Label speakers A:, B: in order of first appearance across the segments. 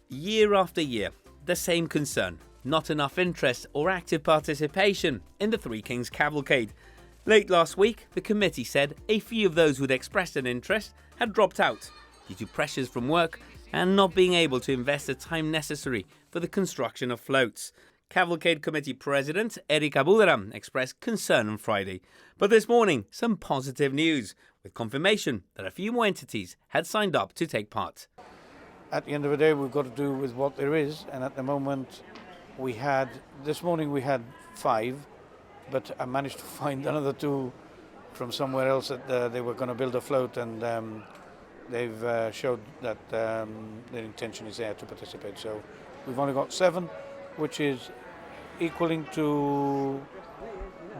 A: Year after year, the same concern: not enough interest or active participation in the Three Kings Cavalcade. Late last week, the committee said a few of those who'd expressed an interest had dropped out due to pressures from work and not being able to invest the time necessary for the construction of floats. Cavalcade Committee President Abudarham expressed concern on Friday, but this morning some positive news, with confirmation that a few more entities had signed up to take part.
B: At the end of the day, we've got to do with what there is, and at the moment this morning we had 5, but I managed to find another 2 from somewhere else that they were going to build a float, and they've showed that their intention is there to participate. So we've only got 7, which is equaling to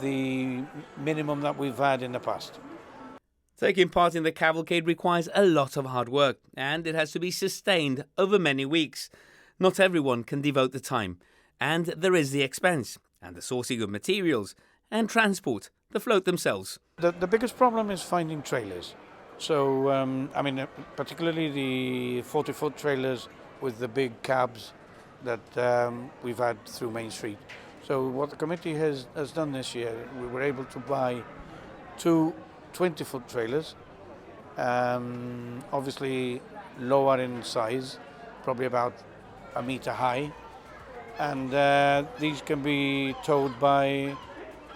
B: the minimum that we've had in the past.
A: Taking part in the cavalcade requires a lot of hard work, and it has to be sustained over many weeks. Not everyone can devote the time, and there is the expense, and the sourcing of materials, and transport, the float themselves.
B: The biggest problem is finding trailers. So, particularly the 40-foot trailers with the big cabs that we've had through Main Street. So what the committee has done this year, we were able to buy 2 20-foot trailers, obviously lower in size, probably about a meter high, and these can be towed by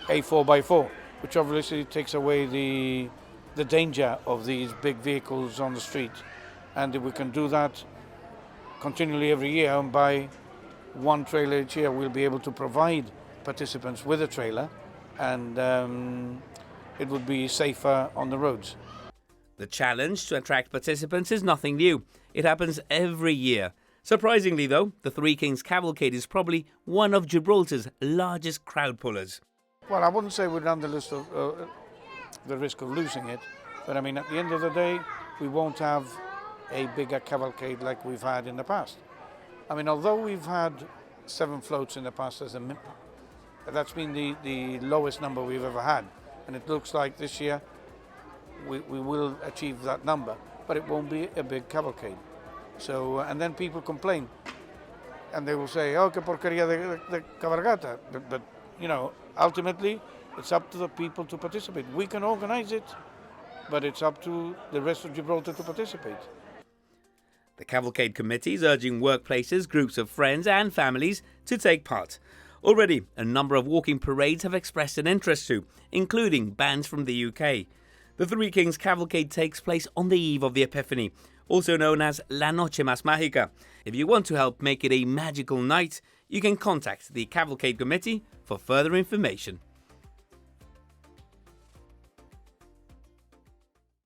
B: a 4x4, which obviously takes away the danger of these big vehicles on the street. And if we can do that continually every year and buy 1 trailer each year, we'll be able to provide participants with a trailer, and it would be safer on the roads.
A: The challenge to attract participants is nothing new. It happens every year. Surprisingly though, the Three Kings Cavalcade is probably one of Gibraltar's largest crowd pullers.
B: Well, I wouldn't say we're on the list of the risk of losing it, but I mean, at the end of the day, we won't have a bigger cavalcade like we've had in the past. I mean, although we've had 7 floats in the past, that's been the lowest number we've ever had. And it looks like this year we will achieve that number, but it won't be a big cavalcade. So, and then people complain, and they will say, "Oh, que porquería de cabalgata." But you know, ultimately, it's up to the people to participate. We can organize it, but it's up to the rest of Gibraltar to participate.
A: The Cavalcade Committee is urging workplaces, groups of friends and families to take part. Already, a number of walking parades have expressed an interest too, including bands from the UK. The Three Kings Cavalcade takes place on the eve of the Epiphany, also known as La Noche Más Mágica. If you want to help make it a magical night, you can contact the Cavalcade Committee for further information.